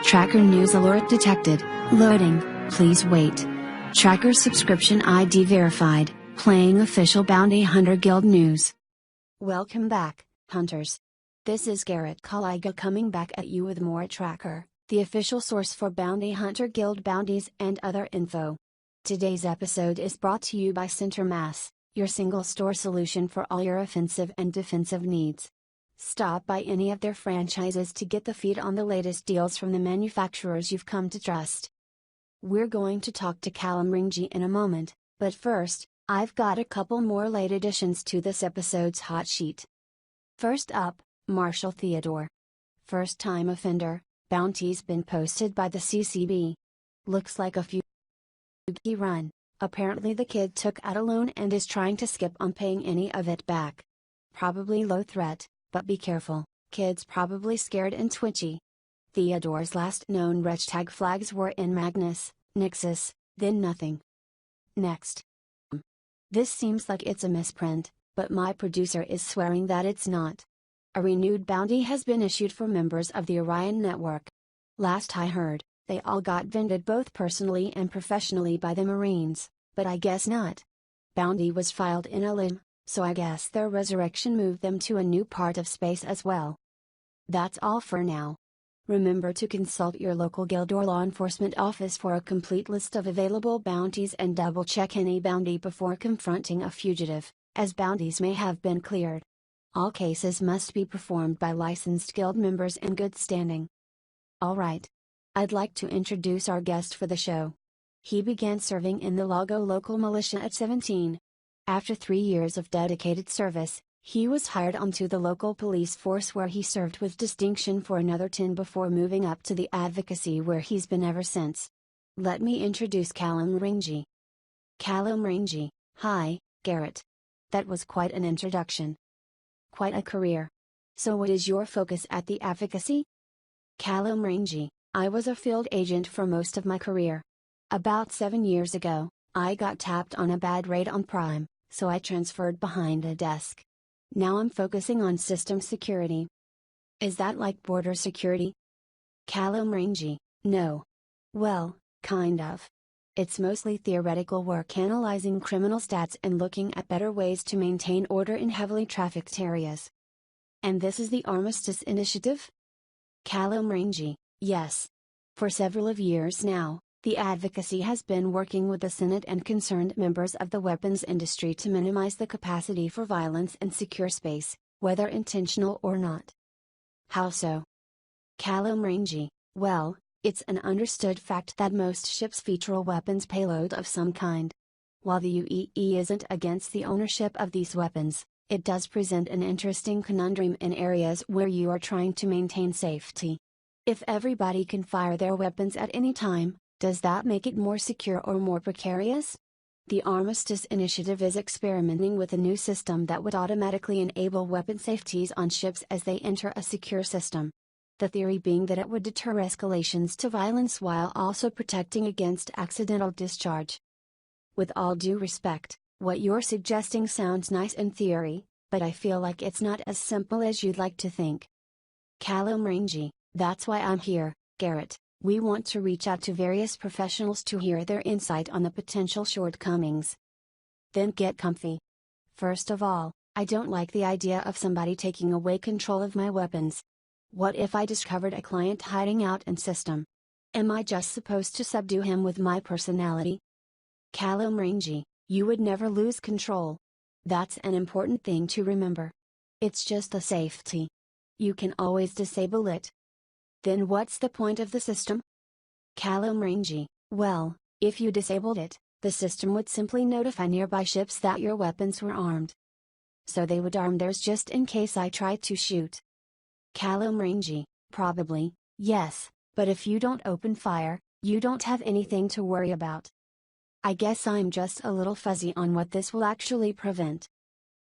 Tracker news alert detected. Loading, please wait. Tracker subscription ID verified, playing official Bounty Hunter Guild news. Welcome back, hunters. This is Garrett Kaliga coming back at you with more Tracker, the official source for Bounty Hunter Guild bounties and other info. Today's episode is brought to you by CenterMass, your single store solution for all your offensive and defensive needs. Stop by any of their franchises to get the feed on the latest deals from the manufacturers you've come to trust. We're going to talk to Callum Ringy in a moment, but first, I've got a couple more late additions to this episode's hot sheet. First up, Marshall Theodore. First time offender, bounty's been posted by the CCB. Looks like a few he run. Apparently the kid took out a loan and is trying to skip on paying any of it back. Probably low threat, but be careful, kid's probably scared and twitchy. Theodore's last known reg tag flags were in Magnus, Nixus, then nothing. Next. This seems like it's a misprint, but my producer is swearing that it's not. A renewed bounty has been issued for members of the Orion Network. Last I heard, they all got vended both personally and professionally by the Marines, but I guess not. Bounty was filed in Elim, so I guess their resurrection moved them to a new part of space as well. That's all for now. Remember to consult your local guild or law enforcement office for a complete list of available bounties and double-check any bounty before confronting a fugitive, as bounties may have been cleared. All cases must be performed by licensed guild members in good standing. Alright. I'd like to introduce our guest for the show. He began serving in the Lago local militia at 17. After 3 years of dedicated service, he was hired onto the local police force where he served with distinction for another 10 before moving up to the advocacy where he's been ever since. Let me introduce Callum Ringy. Callum Ringy, hi, Garrett. That was quite an introduction. Quite a career. So what is your focus at the advocacy? Callum Ringy, I was a field agent for most of my career. About 7 years ago, I got tapped on a bad raid on Prime, so I transferred behind a desk. Now I'm focusing on system security. Is that like border security? Callum Ringy, no. Well, kind of. It's mostly theoretical work analyzing criminal stats and looking at better ways to maintain order in heavily trafficked areas. And this is the Armistice Initiative? Callum Ringy, yes. For several of years now, the advocacy has been working with the Senate and concerned members of the weapons industry to minimize the capacity for violence and secure space, whether intentional or not. How so? Callum Ringy, well, it's an understood fact that most ships feature a weapons payload of some kind. While the UEE isn't against the ownership of these weapons, it does present an interesting conundrum in areas where you are trying to maintain safety. If everybody can fire their weapons at any time, does that make it more secure or more precarious? The Armistice Initiative is experimenting with a new system that would automatically enable weapon safeties on ships as they enter a secure system. The theory being that it would deter escalations to violence while also protecting against accidental discharge. With all due respect, what you're suggesting sounds nice in theory, but I feel like it's not as simple as you'd like to think. Callum Ringy, that's why I'm here, Garrett. We want to reach out to various professionals to hear their insight on the potential shortcomings. Then get comfy. First of all, I don't like the idea of somebody taking away control of my weapons. What if I discovered a client hiding out in system? Am I just supposed to subdue him with my personality? Callum Ringy, you would never lose control. That's an important thing to remember. It's just a safety. You can always disable it. Then what's the point of the system? Callum Ringy, well, if you disabled it, the system would simply notify nearby ships that your weapons were armed. So they would arm theirs just in case I tried to shoot. Callum Ringy, probably, yes, but if you don't open fire, you don't have anything to worry about. I guess I'm just a little fuzzy on what this will actually prevent.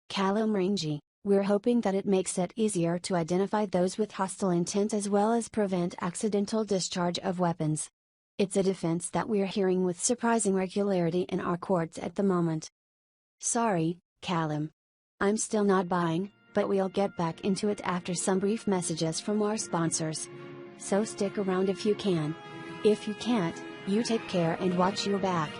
Callum Ringy, we're hoping that it makes it easier to identify those with hostile intent as well as prevent accidental discharge of weapons. It's a defense that we're hearing with surprising regularity in our courts at the moment. Sorry, Callum. I'm still not buying, but we'll get back into it after some brief messages from our sponsors. So stick around if you can. If you can't, you take care and watch your back.